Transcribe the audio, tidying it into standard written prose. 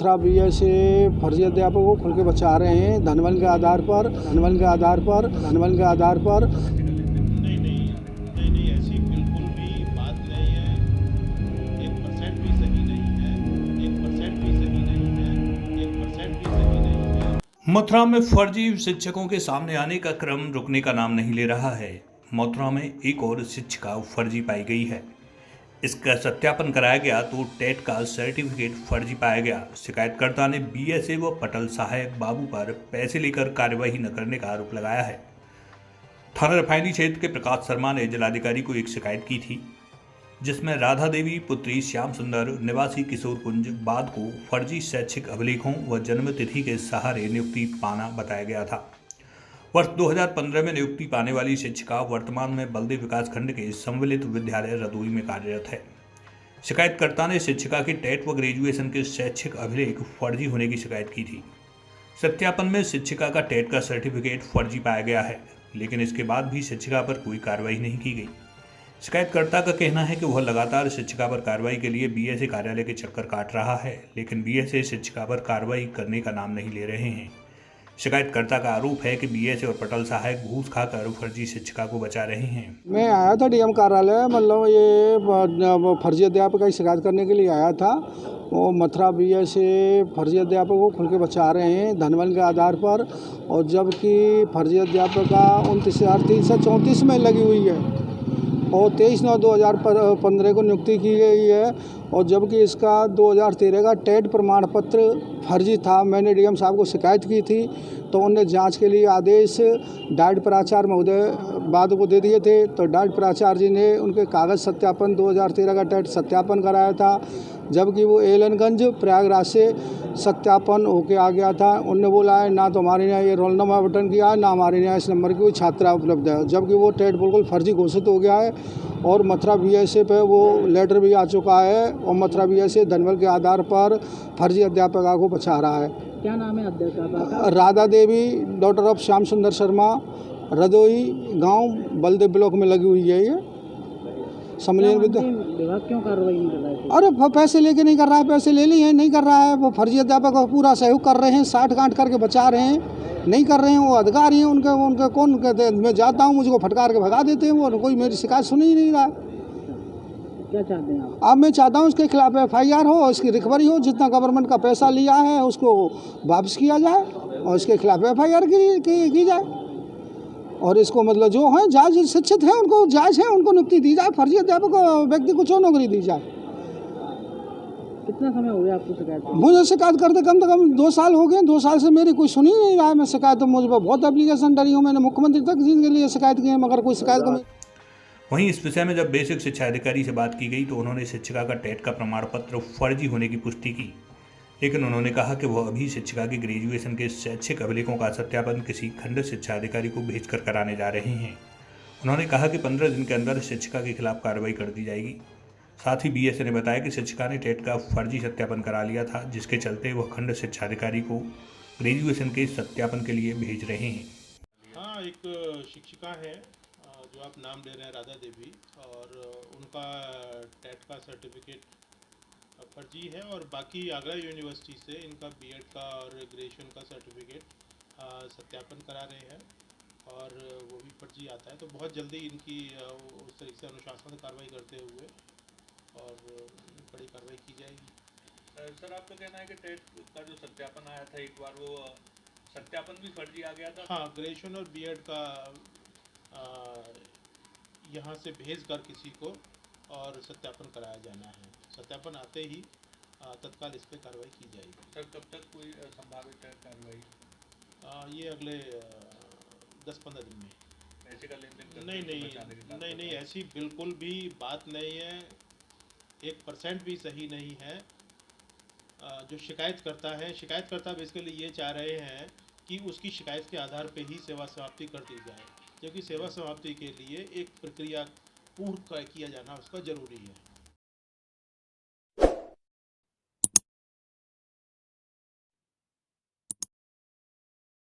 Mathura BA से फर्जी अध्यापकों को खुल के बचा रहे हैं धनबल के आधार पर। नहीं, ऐसी बिल्कुल भी बात नहीं है। 1% भी सही नहीं है। 1% भी सही नहीं है। 1% भी सही नहीं है। मथुरा में फर्जी शिक्षकों के सामने आने का क्रम रुकने का नाम नहीं ले रहा है। मथुरा में एक और शिक्षिका फर्जी पाई गई है। इसका सत्यापन कराया गया तो टेट का सर्टिफिकेट फर्जी पाया गया। शिकायतकर्ता ने बीएसए व पटल सहायक बाबू पर पैसे लेकर कार्यवाही न करने का आरोप लगाया है। थाना रिफाइनरी क्षेत्र के प्रकाश शर्मा ने जिलाधिकारी को एक शिकायत की थी, जिसमें राधा देवी पुत्री श्याम सुंदर निवासी किशोरकुंज बाद को फर्जी शैक्षिक अभिलेखों व जन्म तिथि के सहारे नियुक्ति पाना बताया गया था। वर्ष 2015 में नियुक्ति पाने वाली शिक्षिका वर्तमान में बलदेव विकासखंड के सम्मिलित विद्यालय रदोई में कार्यरत है। शिकायतकर्ता ने शिक्षिका के टेट व ग्रेजुएशन के शैक्षिक अभिलेख फर्जी होने की शिकायत की थी। सत्यापन में शिक्षिका का टेट का सर्टिफिकेट फर्जी पाया गया है, लेकिन इसके बाद भी शिक्षिका पर कोई कार्रवाई नहीं की गई। शिकायतकर्ता का कहना है कि वह लगातार शिक्षिका पर कार्रवाई के लिए बीएसए कार्यालय के चक्कर काट रहा है, लेकिन बीएसए शिक्षिका पर कार्रवाई करने का नाम नहीं ले रहे हैं। शिकायतकर्ता का आरोप है कि बीएसए और पटल सहायक घूस खाकर फर्जी शिक्षिका को बचा रहे हैं। मैं आया था डीएम कार्यालय, मतलब ये फर्जी अध्यापक की शिकायत करने के लिए आया था। वो मथुरा बीए से फर्जी अध्यापकों को खुल के बचा रहे हैं धनबल के आधार पर, और जबकि फर्जी अध्यापका 29,334 में लगी हुई है और 23/9/2015 को नियुक्ति की गई है, और जबकि इसका 2013 का टेट प्रमाण पत्र फर्जी था। मैंने डीएम साहब को शिकायत की थी तो उन्होंने जांच के लिए आदेश डाइट प्राचार्य महोदय बाद को दे दिए थे। तो डाइट प्राचार्य जी ने उनके कागज़ सत्यापन 2013 का टेट सत्यापन कराया था, जबकि वो एलनगंज प्रयागराज से सत्यापन होके आ गया था। उनने बोला है ना तो हमारे यहाँ ये रोल नंबर बटन किया है, ना हमारे यहाँ इस नंबर की कोई छात्रा उपलब्ध है, जबकि वो टेट बिल्कुल फर्जी घोषित हो गया है। और मथुरा बीएसए पे वो लेटर भी आ चुका है, और मथुरा बीएसए धनबल के आधार पर फर्जी अध्यापका को बचा रहा है। क्या नाम है अध्यापिका का? राधा देवी, डॉटर ऑफ श्याम सुंदर शर्मा, रदोई गांव बलदेव ब्लॉक में लगी हुई है। ये सम्मेलन विभाग क्यों कार्रवाई नहीं कर रहा है? अरे पैसे लेके नहीं कर रहा है, पैसे ले लिए नहीं कर रहा है। वो फर्जी अध्यापक को पूरा सहयोग कर रहे हैं, 60 गांठ करके बचा रहे हैं, नहीं कर रहे हैं। वो अधिकारी हैं, उनके कौन कहते हैं, मैं जाता हूँ मुझको फटकार के भगा देते हैं। वो कोई मेरी शिकायत सुन ही नहीं रहा है। क्या चाहते हैं आप? अब मैं चाहता हूँ उसके खिलाफ FIR हो, इसकी रिकवरी हो, जितना गवर्नमेंट का पैसा लिया है उसको वापस किया जाए और इसके खिलाफ FIR की जाए, और इसको मतलब जो है जायज शिक्षित है उनको जायज है उनको नियुक्ति दी जाए, फर्जी अध्यापक व्यक्ति को नौकरी दी जाए। कितना समय हो गया आपको शिकायत? मुझे शिकायत करते कम से कम 2 साल हो गए। 2 साल से मेरी कोई सुनी नहीं रहा है। मैं शिकायत तो मुझ पर बहुत एप्लीकेशन डरी हूँ, मैंने मुख्यमंत्री तक जिनके लिए शिकायत की है, मगर कोई शिकायत को। वहीं इस विषय में जब बेसिक शिक्षा अधिकारी से बात की गई तो उन्होंने शिक्षिका का टेट का प्रमाण पत्र फर्जी होने की पुष्टि की, लेकिन उन्होंने कहा कि वह अभी शिक्षिका की ग्रेजुएशन के शैक्षिक अभिलेखों का सत्यापन किसी खंड शिक्षा अधिकारी को भेजकर कराने जा रहे हैं। उन्होंने कहा कि 15 दिन के अंदर शिक्षिका के खिलाफ कार्रवाई कर दी जाएगी। साथ ही बीएसए ने बताया कि शिक्षिका ने टेट का फर्जी सत्यापन करा लिया था, जिसके चलते वह खंड शिक्षा अधिकारी को ग्रेजुएशन के सत्यापन के लिए भेज रहे हैं। हाँ, एक शिक्षिका है जो आप नाम ले रहे हैं राधा देवी, और उनका टेट का सर्टिफिकेट फर्जी है, और बाकी आगरा यूनिवर्सिटी से इनका बीएड का और ग्रेजुएशन का सर्टिफिकेट सत्यापन करा रहे हैं, और वो भी फर्जी आता है। तो बहुत जल्दी इनकी उस तरीके से अनुशासन कार्रवाई करते हुए और बड़ी कार्रवाई की जाएगी। सर, आपका कहना है कि टेट का जो सत्यापन आया था एक बार, वो सत्यापन भी फर्जी आ गया था? हाँ, ग्रेजुएशन और बीएड का यहाँ से भेज कर किसी को और सत्यापन कराया जाना है। सत्यापन आते ही तत्काल इस पर कार्रवाई की जाएगी। सर, कब तक कोई संभावित कार्रवाई? ये अगले 10-15 दिन में। पैसे का लेन देन? नहीं, ऐसी बिल्कुल भी बात नहीं है। 1% भी सही नहीं है। जो शिकायतकर्ता बेसिकली ये चाह रहे हैं कि उसकी शिकायत के आधार पे ही सेवा समाप्ति कर दी जाए, क्योंकि सेवा समाप्ति के लिए एक प्रक्रिया पूर्ण किया जाना उसका ज़रूरी है।